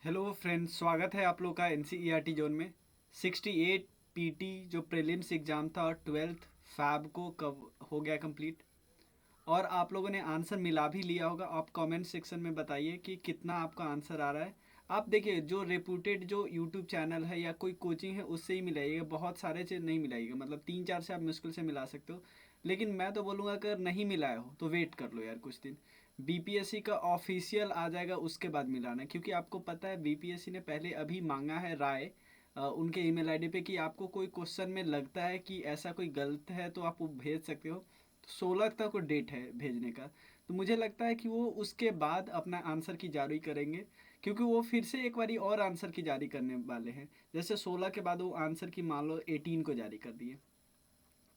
Hello friends, स्वागत है आप लोग का एनसीईआरटी जोन में। 68 पीटी जो प्रीलिम्स एग्ज़ाम था और 12th फैब को कब हो गया कंप्लीट। और आप लोगों ने आंसर मिला भी लिया होगा। आप कमेंट सेक्शन में बताइए कि कितना आपका आंसर आ रहा है। आप देखिए, जो रेपूटेड जो यूट्यूब चैनल है या कोई कोचिंग है उससे ही मिलाइएगा, बहुत सारे से नहीं मिलाइएगा। मतलब 3-4 से आप मुश्किल से मिला सकते हो। लेकिन मैं तो बोलूँगा अगर नहीं मिलाए हो तो वेट कर लो यार कुछ दिन। बीपीएससी का ऑफिशियल आ जाएगा उसके बाद मिलाना, क्योंकि आपको पता है बीपीएससी ने पहले अभी मांगा है राय उनके ईमेल आईडी पे कि आपको कोई क्वेश्चन में लगता है कि ऐसा कोई गलत है तो आप वो भेज सकते हो। 16 तक डेट है भेजने का। तो मुझे लगता है कि वो उसके बाद अपना आंसर की जारी करेंगे, क्योंकि वो फिर से एक बारी और आंसर की जारी करने वाले हैं। जैसे 16 के बाद वो आंसर की मान लो 18 को जारी कर दिए,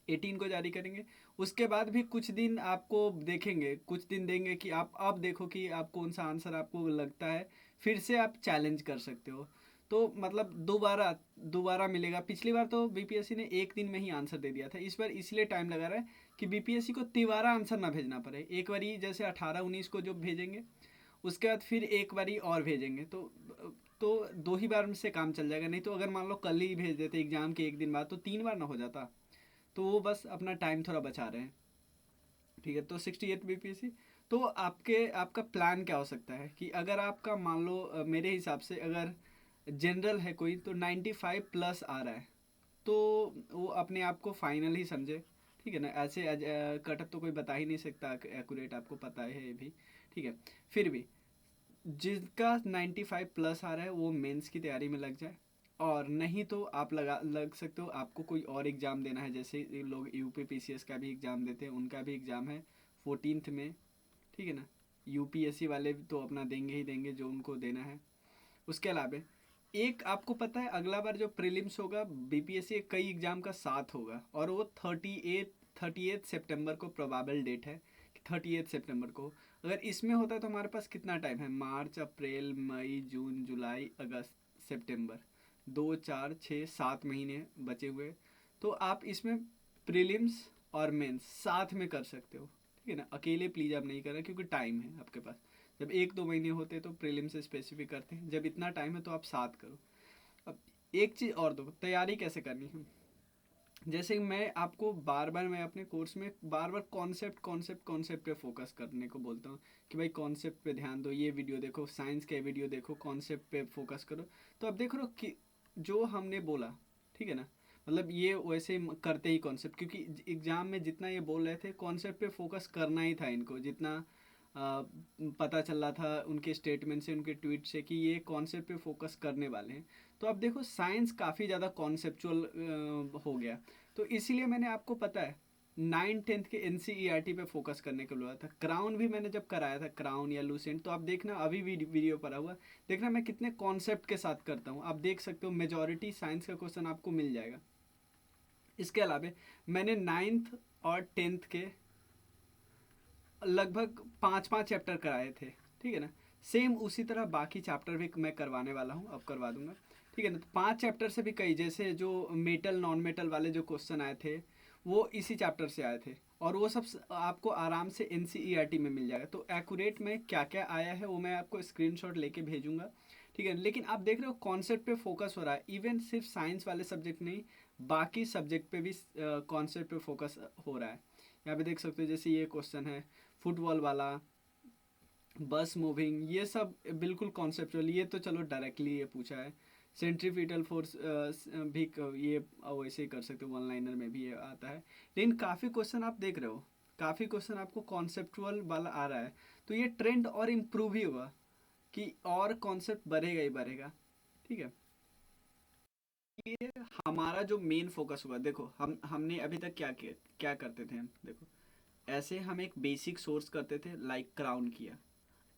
18 को जारी करेंगे। उसके बाद भी कुछ दिन आपको देखेंगे, कुछ दिन देंगे कि आप अब देखो कि आप कौन सा आंसर आपको लगता है, फिर से आप चैलेंज कर सकते हो। तो मतलब दोबारा दोबारा मिलेगा। पिछली बार तो बीपीएससी ने एक दिन में ही आंसर दे दिया था, इस बार इसलिए टाइम लगा रहा है कि बीपीएससी को तिबारा आंसर ना भेजना पड़े। एक बारी जैसे 18-19 को जो भेजेंगे, उसके बाद फिर एक बारी और भेजेंगे, तो दो ही बार से काम चल जाएगा। नहीं तो अगर मान लो कल ही भेज देते एग्जाम के एक दिन बाद तो 3 बार ना हो जाता। तो वो बस अपना टाइम थोड़ा बचा रहे हैं। ठीक है, तो 68 बीपीएससी। तो आपका प्लान क्या हो सकता है कि अगर आपका मान लो मेरे हिसाब से अगर जनरल है कोई तो 95 प्लस आ रहा है, तो वो अपने आप को फाइनल ही समझे। ठीक है ना, ऐसे कटअप तो कोई बता ही नहीं सकता एक्यूरेट, आपको पता है ये भी। ठीक है, फिर भी जिसका 95 प्लस आ रहा है वो मेंस की तैयारी में लग जाए। और नहीं तो आप लग सकते हो, आपको कोई और एग्ज़ाम देना है, जैसे ये लोग यूपी पीसीएस का भी एग्ज़ाम देते हैं, उनका भी एग्ज़ाम है 14th में। ठीक है ना, यूपीएससी वाले तो अपना देंगे ही देंगे जो उनको देना है। उसके अलावा एक आपको पता है अगला बार जो प्रीलिम्स होगा बीपीएससी कई एग्ज़ाम का साथ होगा, और वो 38 सितंबर को प्रोबेबल डेट है कि 38 सितंबर को। अगर इसमें होता है तो हमारे पास कितना टाइम है, मार्च अप्रैल मई जून जुलाई अगस्त सितंबर, 2 4 6 7 महीने बचे हुए। तो आप इसमें प्रीलिम्स और मेंस साथ में कर सकते हो। ठीक है ना, अकेले प्लीज़ आप नहीं करना, क्योंकि टाइम है आपके पास। जब 1-2 महीने होते तो प्रीलिम से स्पेसिफिक करते हैं, जब इतना टाइम है तो आप साथ करो। अब एक चीज़ और दो, तैयारी कैसे करनी है। जैसे मैं आपको बार बार मैं अपने कोर्स में बार बार कॉन्सेप्ट कॉन्सेप्ट कॉन्सेप्ट पे फोकस करने को बोलता हूँ कि भाई कॉन्सेप्ट पे ध्यान दो, ये वीडियो देखो, साइंस के वीडियो देखो, कॉन्सेप्ट पे फोकस करो। तो अब देख रहे हो कि जो हमने बोला, ठीक है ना, मतलब ये वैसे करते ही कॉन्सेप्ट, क्योंकि एग्जाम में जितना ये बोल रहे थे कॉन्सेप्ट पे फोकस करना ही था इनको, जितना पता चल रहा था उनके स्टेटमेंट से, उनके ट्वीट से कि ये कॉन्सेप्ट पे फोकस करने वाले हैं। तो अब देखो साइंस काफ़ी ज़्यादा कॉन्सेप्चुअल हो गया। तो इसीलिए मैंने आपको पता है 9th 10th के एनसीईआरटी पे फोकस करने को बोला था। क्राउन भी मैंने जब कराया था, क्राउन या लूसेंट, तो आप देखना अभी भी वीडियो पड़ा हुआ, देखना मैं कितने कॉन्सेप्ट के साथ करता हूँ। आप देख सकते हो मेजॉरिटी साइंस का क्वेश्चन आपको मिल जाएगा। इसके अलावा मैंने 9th और 10th के लगभग 5-5 चैप्टर कराए थे। ठीक है ना, सेम उसी तरह बाकी चैप्टर भी मैं करवाने वाला हूँ, अब करवा दूंगा। ठीक है ना, तो 5 चैप्टर से भी कई, जैसे जो मेटल नॉन मेटल वाले जो क्वेश्चन आए थे वो इसी चैप्टर से आए थे, और वो सब आपको आराम से एनसीईआरटी में मिल जाएगा। तो एक्यूरेट में क्या क्या आया है वो मैं आपको स्क्रीनशॉट लेके भेजूंगा। ठीक है, लेकिन आप देख रहे हो कॉन्सेप्ट पे फोकस हो रहा है, इवन सिर्फ साइंस वाले सब्जेक्ट नहीं, बाकी सब्जेक्ट पे भी कॉन्सेप्ट पे फोकस हो रहा है। यहाँ पे देख सकते हो, जैसे ये क्वेश्चन है फुटबॉल वाला, बस मूविंग, ये सब बिल्कुल कॉन्सेप्चुअल। ये तो चलो डायरेक्टली ये पूछा है। सेंट्रीफ्यूगल फोर्स भी ये वैसे ही कर सकते हो, वन लाइनर में भी ये आता है। लेकिन काफ़ी क्वेश्चन आप देख रहे हो, काफ़ी क्वेश्चन आपको कॉन्सेप्चुअल वाला आ रहा है। तो ये ट्रेंड और इम्प्रूव ही होगा कि और कॉन्सेप्ट बढ़ेगा ही बढ़ेगा। ठीक है, ये हमारा जो मेन फोकस हुआ, देखो हमने अभी तक क्या किया, क्या करते थे हम, देखो ऐसे हम एक बेसिक सोर्स करते थे, लाइक क्राउन किया।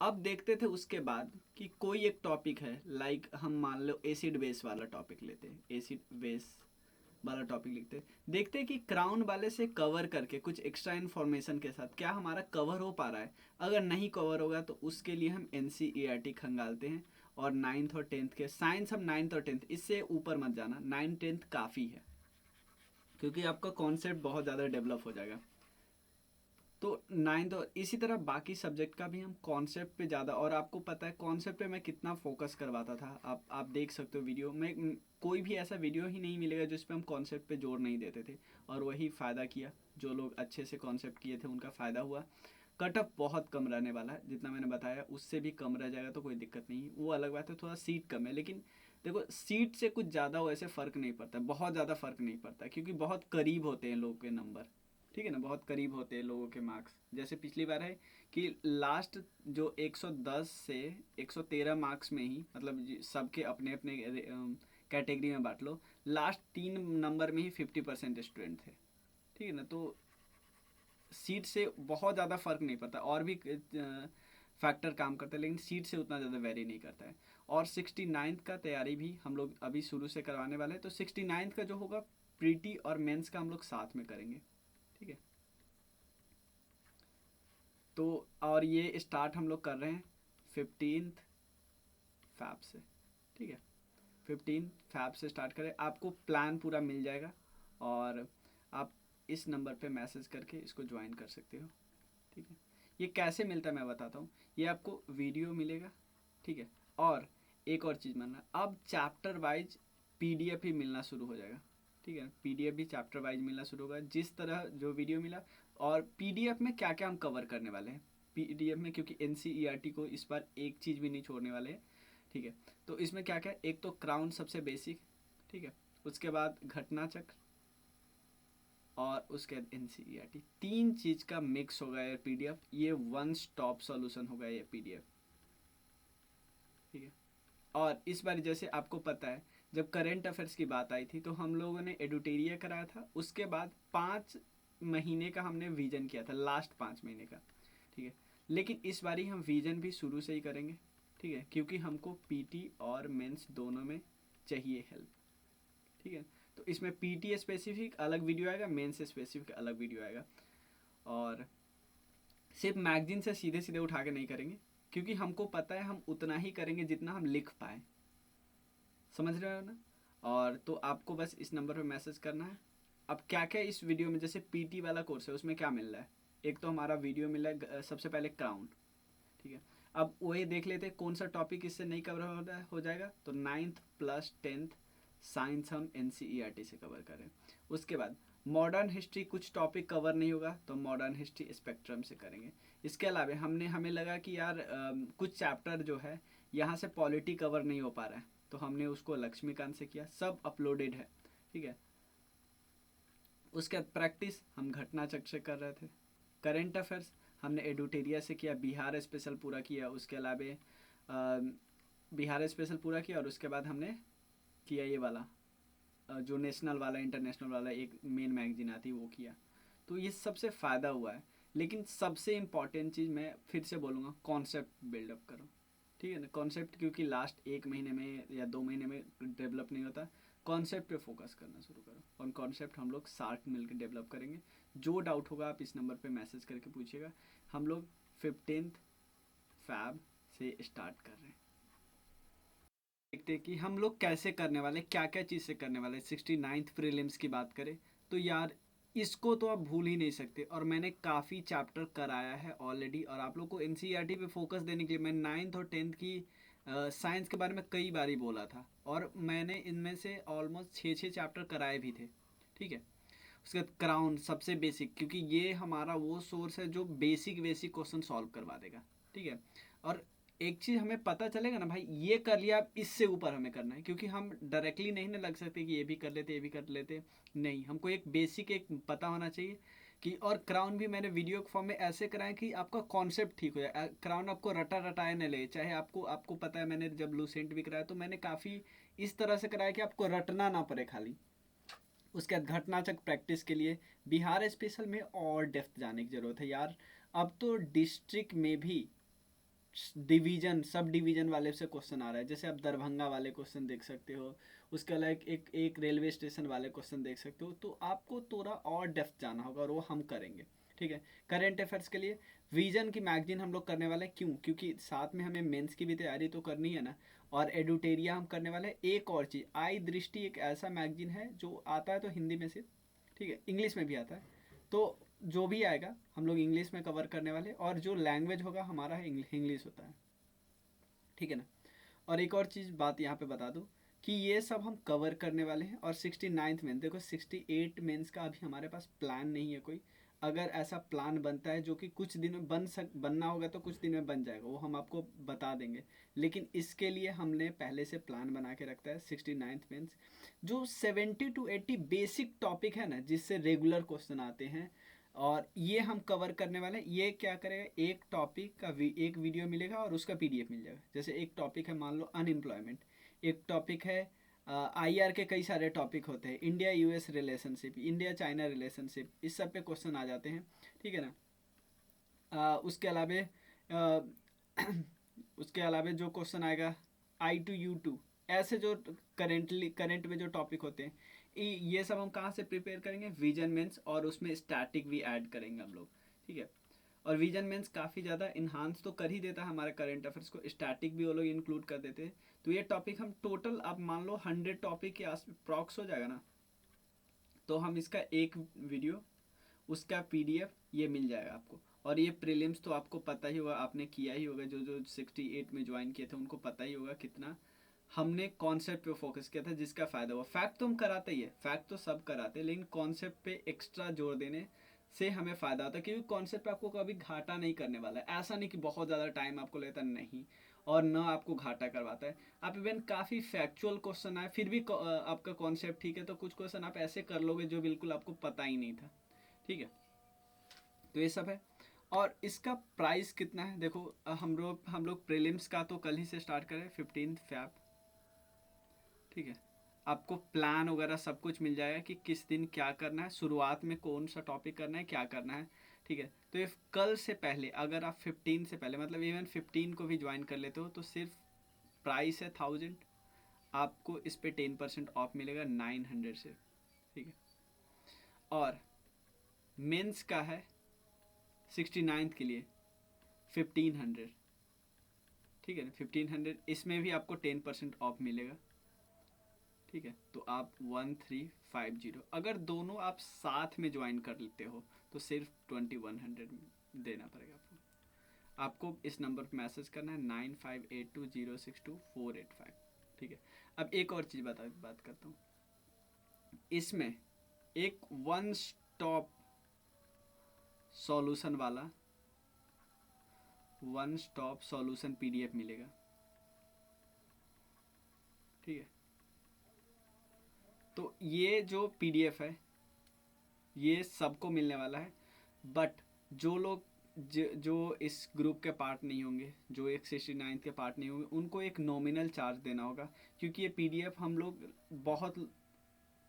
अब देखते थे उसके बाद कि कोई एक टॉपिक है, लाइक हम मान लो एसिड बेस वाला टॉपिक लेते हैं, एसिड बेस वाला टॉपिक लिखते हैं, देखते हैं कि क्राउन वाले से कवर करके कुछ एक्स्ट्रा इन्फॉर्मेशन के साथ क्या हमारा कवर हो पा रहा है। अगर नहीं कवर होगा तो उसके लिए हम एनसीईआरटी खंगालते हैं। और 9th और 10th के साइंस, हम 9th और 10th, इससे ऊपर मत जाना, 9th 10th काफ़ी है, क्योंकि आपका कॉन्सेप्ट बहुत ज़्यादा डेवलप हो जाएगा। तो नाइन्थ और इसी तरह बाकी सब्जेक्ट का भी हम कॉन्सेप्ट पे ज़्यादा, और आपको पता है कॉन्सेप्ट पे मैं कितना फोकस करवाता था। आप देख सकते हो वीडियो में, कोई भी ऐसा वीडियो ही नहीं मिलेगा जिस पे हम कॉन्सेप्ट पे जोर नहीं देते थे, और वही फ़ायदा किया। जो लोग अच्छे से कॉन्सेप्ट किए थे उनका फ़ायदा हुआ। कट ऑफ बहुत कम रहने वाला है, जितना मैंने बताया उससे भी कम रह जाएगा तो कोई दिक्कत नहीं। वो अलग बात है, थोड़ा सीट कम है, लेकिन देखो सीट से कुछ ज़्यादा वैसे फ़र्क नहीं पड़ता, बहुत ज़्यादा फ़र्क नहीं पड़ता, क्योंकि बहुत करीब होते हैं लोगों के नंबर, ठीक है ना, बहुत करीब होते हैं लोगों के मार्क्स। जैसे पिछली बार है कि लास्ट जो 110 से 113 मार्क्स में ही, मतलब सबके अपने अपने कैटेगरी में बांट लो, लास्ट 3 नंबर में ही 50% स्टूडेंट थे, ठीक है ना। तो सीट से बहुत ज़्यादा फर्क नहीं पड़ता, और भी फैक्टर काम करता है, लेकिन सीट से उतना ज़्यादा वेरी नहीं करता है। और 69th का तैयारी भी हम लोग अभी शुरू से करवाने वाले हैं। तो 69th का जो होगा प्रीटी और मेंस का हम लोग साथ में करेंगे, ठीक है। तो और ये स्टार्ट हम लोग कर रहे हैं 15th फैब से, ठीक है। 15 फैब से स्टार्ट करें, आपको प्लान पूरा मिल जाएगा, और आप इस नंबर पे मैसेज करके इसको ज्वाइन कर सकते हो, ठीक है। ये कैसे मिलता है मैं बताता हूँ। ये आपको वीडियो मिलेगा, ठीक है। और एक और चीज़ मानना, अब चैप्टर वाइज पीडीएफ ही मिलना शुरू हो जाएगा, ठीक है। पीडीएफ भी चैप्टर वाइज मिलना शुरू होगा, जिस तरह जो वीडियो मिला। और पीडीएफ में क्या क्या हम कवर करने वाले हैं पीडीएफ में, क्योंकि एनसीईआरटी को इस बार एक चीज़ भी नहीं छोड़ने वाले हैं, ठीक है। तो इसमें क्या क्या, एक तो क्राउन सबसे बेसिक, ठीक है। उसके बाद घटना चक्र, और उसके बाद एनसीईआरटी, 3 चीज़ का मिक्स होगा ये पीडीएफ। ये वन स्टॉप सॉल्यूशन होगा ये पीडीएफ, ठीक है। और इस बार जैसे आपको पता है, जब करेंट अफेयर्स की बात आई थी तो हम लोगों ने एडुटेरिया कराया था, उसके बाद 5 महीने का हमने विजन किया था, लास्ट 5 महीने का, ठीक है। लेकिन इस बार हम विजन भी शुरू से ही करेंगे, ठीक है, क्योंकि हमको पीटी और मेंस दोनों में चाहिए हेल्प, ठीक है। तो इसमें पीटी स्पेसिफिक अलग वीडियो आएगा, मेंस स्पेसिफिक अलग वीडियो आएगा। और सिर्फ मैगजीन से सीधे सीधे उठा के नहीं करेंगे, क्योंकि हमको पता है हम उतना ही करेंगे जितना हम लिख पाए, समझ रहे हो ना। और तो आपको बस इस नंबर पे मैसेज करना है। अब क्या क्या इस वीडियो में, जैसे पीटी वाला कोर्स है उसमें क्या मिल रहा है, एक तो हमारा वीडियो मिल रहा है सबसे पहले क्राउन, ठीक है। अब वही देख लेते हैं कौन सा टॉपिक इससे नहीं कवर हो जाएगा। तो 9th प्लस 10th साइंस हम एनसीईआरटी से कवर करें। उसके बाद मॉडर्न हिस्ट्री कुछ टॉपिक कवर नहीं होगा, तो मॉडर्न हिस्ट्री स्पेक्ट्रम से करेंगे। इसके अलावा हमें लगा कि यार कुछ चैप्टर जो है यहाँ से पॉलिटी कवर नहीं हो पा रहा है, तो हमने उसको लक्ष्मीकांत से किया, सब अपलोडेड है, ठीक है। उसके बाद प्रैक्टिस हम घटना चक्र से कर रहे थे। करेंट अफेयर्स हमने एडुटेरिया से किया, बिहार स्पेशल पूरा किया। उसके अलावा बिहार स्पेशल पूरा किया, और उसके बाद हमने किया ये वाला जो नेशनल वाला इंटरनेशनल वाला एक मेन मैगजीन आती है वो किया। तो ये सबसे फ़ायदा हुआ है। लेकिन सबसे इम्पॉर्टेंट चीज़ मैं फिर से बोलूँगा, कॉन्सेप्ट बिल्डअप करो, ठीक है ना। कॉन्सेप्ट क्योंकि लास्ट 1 महीने में या 2 महीने में डेवलप नहीं होता, कॉन्सेप्ट पे फोकस करना शुरू करो, और कॉन्सेप्ट हम लोग साथ मिलकर डेवलप करेंगे। जो डाउट होगा आप इस नंबर पे मैसेज करके पूछिएगा। हम लोग 15th फैब से स्टार्ट कर रहे हैं। देखते हैं कि हम लोग कैसे करने वाले, क्या क्या चीज़ से करने वाले। 69th प्रीलिम्स की बात करें तो यार इसको तो आप भूल ही नहीं सकते, और मैंने काफ़ी चैप्टर कराया है ऑलरेडी। और आप लोग को एनसीईआरटी पे फोकस देने के लिए मैं 9th और 10th की साइंस के बारे में कई बार ही बोला था, और मैंने इनमें से ऑलमोस्ट 6 चैप्टर कराए भी थे, ठीक है। उसके बाद क्राउन सबसे बेसिक, क्योंकि ये हमारा वो सोर्स है जो बेसिक बेसिक क्वेश्चन सॉल्व करवा देगा, ठीक है। और एक चीज़ हमें पता चलेगा ना भाई, ये कर लिया, अब इससे ऊपर हमें करना है, क्योंकि हम डायरेक्टली नहीं ना लग सकते कि ये भी कर लेते ये भी कर लेते, नहीं, हमको एक बेसिक एक पता होना चाहिए कि। और क्राउन भी मैंने वीडियो के फॉर्म में ऐसे कराया कि आपका कॉन्सेप्ट ठीक हो जाए। क्राउन आपको रटा रटाए न ले, चाहे आपको आपको पता है, मैंने जब लूसेंट भी कराया तो मैंने काफ़ी इस तरह से कराया कि आपको रटना ना पड़े खाली। उसके बाद घटनाचक प्रैक्टिस के लिए बिहार स्पेशल में और डेप्थ जाने की ज़रूरत है यार। अब तो डिस्ट्रिक्ट में भी डिवीजन सब डिवीजन वाले से क्वेश्चन आ रहा है, जैसे आप दरभंगा वाले क्वेश्चन देख सकते हो, उसके अलावा एक रेलवे स्टेशन वाले क्वेश्चन देख सकते हो। तो आपको थोड़ा और डेप्थ जाना होगा, और वो हम करेंगे, ठीक है। करेंट अफेयर्स के लिए विजन की मैगजीन हम लोग करने वाले हैं, क्यों, क्योंकि साथ में हमें मेंस की भी तैयारी तो करनी है ना। और एडुटेरिया हम करने वाले हैं। एक और चीज़, आई दृष्टि एक ऐसा मैगजीन है जो आता है तो हिंदी में से, ठीक है, इंग्लिश में भी आता है। तो जो भी आएगा हम लोग इंग्लिश में कवर करने वाले, और जो लैंग्वेज होगा हमारा इंग्लिश होता है, ठीक है ना। और एक और चीज़ बात यहाँ पे बता दूँ कि ये सब हम कवर करने वाले हैं। और 69th मेंस, देखो 68 मेंस का अभी हमारे पास प्लान नहीं है कोई। अगर ऐसा प्लान बनता है जो कि कुछ दिन में बनना होगा तो कुछ दिन में बन जाएगा, वो हम आपको बता देंगे। लेकिन इसके लिए हमने पहले से प्लान बना के रखता है 69th मेंस। जो 70 to 80 बेसिक टॉपिक है ना, जिससे रेगुलर क्वेश्चन आते हैं, और ये हम कवर करने वाले हैं। ये क्या करेगा, एक टॉपिक का एक वीडियो मिलेगा और उसका पीडीएफ मिल जाएगा। जैसे एक टॉपिक है मान लो अनएम्प्लॉयमेंट, एक टॉपिक है आईआर के कई सारे टॉपिक होते हैं, India US relationship, India China relationship, इस सब पे क्वेश्चन आ जाते हैं, ठीक है ना। उसके अलावे उसके अलावे जो क्वेश्चन आएगा I to U2, ऐसे जो करंट में जो टॉपिक होते हैं, ये सब हम कहाँ से प्रिपेयर करेंगे, विजन मेंस, और उसमें स्टैटिक भी ऐड करेंगे हम लोग, ठीक है। और विजन मेंस काफ़ी ज़्यादा इन्हांस तो कर ही देता है हमारे करंट अफेयर्स को, स्टैटिक भी वो लोग इंक्लूड कर देते हैं। तो ये टॉपिक हम टोटल, आप मान लो 100 टॉपिक के आस प्रॉक्स हो जाएगा ना, तो हम इसका एक वीडियो, उसका पीडीएफ ये मिल जाएगा आपको। और ये प्रीलिम्स तो आपको पता ही होगा, आपने किया ही होगा, जो जो 68 में ज्वाइन किए थे उनको पता ही होगा कितना हमने कॉन्सेप्ट पे फोकस किया था, जिसका फ़ायदा हुआ। फैक्ट तो हम कराते ही है, फैक्ट तो सब कराते हैं, लेकिन कॉन्सेप्ट पे एक्स्ट्रा जोर देने से हमें फ़ायदा होता है, क्योंकि कॉन्सेप्ट पे आपको कभी घाटा नहीं करने वाला है। ऐसा नहीं कि बहुत ज़्यादा टाइम आपको लेता नहीं, और न आपको घाटा करवाता है। आप इवन काफ़ी फैक्चुअल क्वेश्चन आए फिर भी आपका कॉन्सेप्ट ठीक है, तो कुछ क्वेश्चन आप ऐसे कर लोगे जो बिल्कुल आपको पता ही नहीं था, ठीक है। तो ये सब है। और इसका प्राइस कितना है, देखो हम लोग प्रीलिम्स का तो कल ही से स्टार्ट करें 15 फैब, ठीक है। आपको प्लान वगैरह सब कुछ मिल जाएगा कि किस दिन क्या करना है, शुरुआत में कौन सा टॉपिक करना है, क्या करना है, ठीक है। तो ये कल से पहले, अगर आप 15 से पहले, मतलब इवन 15 को भी ज्वाइन कर लेते हो, तो सिर्फ प्राइस है 1000, आपको इस पे 10% ऑफ मिलेगा 900 से, ठीक है। और मेंस का है 69th के लिए 1500, ठीक है ना, 1500, इसमें भी आपको 10% ऑफ मिलेगा, ठीक है। तो आप 1350, अगर दोनों आप साथ में ज्वाइन कर लेते हो तो सिर्फ 2100 देना पड़ेगा आपको। आपको इस नंबर पर मैसेज करना है 9582062485, ठीक है। अब एक और चीज़ बात करता हूँ, इसमें एक वन स्टॉप सॉल्यूशन वाला वन स्टॉप सॉल्यूशन पीडीएफ मिलेगा, ठीक है। तो ये जो पीडीएफ है ये सबको मिलने वाला है, बट जो लोग जो इस ग्रुप के पार्ट नहीं होंगे, जो एक 69 के पार्ट नहीं होंगे, उनको एक नॉमिनल चार्ज देना होगा, क्योंकि ये पीडीएफ हम लोग बहुत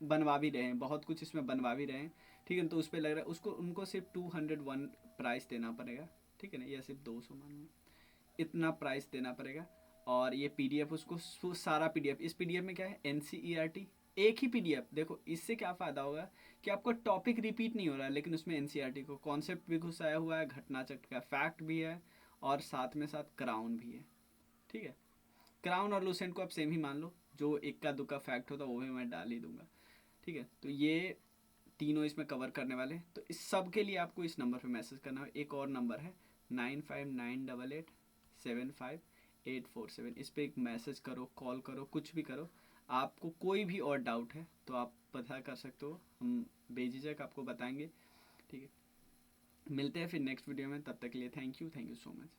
बनवा भी रहे हैं, बहुत कुछ इसमें बनवा भी रहे हैं, ठीक है। तो उस पर लग रहा है उसको, उनको सिर्फ 201 प्राइस देना पड़ेगा, ठीक है ना, या सिर्फ 200 मान लो, इतना प्राइस देना पड़ेगा। और ये पीडीएफ उसको सारा पीडीएफ, इस पीडीएफ में क्या है, एनसीईआरटी एक ही पीडीएफ। देखो इससे क्या फ़ायदा होगा कि आपको टॉपिक रिपीट नहीं हो रहा है, लेकिन उसमें एनसीईआरटी को कॉन्सेप्ट भी घुसाया हुआ है, घटना चक्र का फैक्ट भी है, और साथ में साथ क्राउन भी है, ठीक है। क्राउन और लूसेंट को आप सेम ही मान लो, जो इक्का दुक्का फैक्ट होता है वो भी मैं डाल ही दूंगा, ठीक है। तो ये तीनों इसमें कवर करने वाले हैं। तो इस सब के लिए आपको इस नंबर पे मैसेज करना है। एक और नंबर है 9598875847, इस पर एक मैसेज करो, कॉल करो, कुछ भी करो। आपको कोई भी और डाउट है तो आप पता कर सकते हो, हम बेझिझक आपको बताएंगे, ठीक है। मिलते हैं फिर नेक्स्ट वीडियो में, तब तक के लिए थैंक यू सो मच।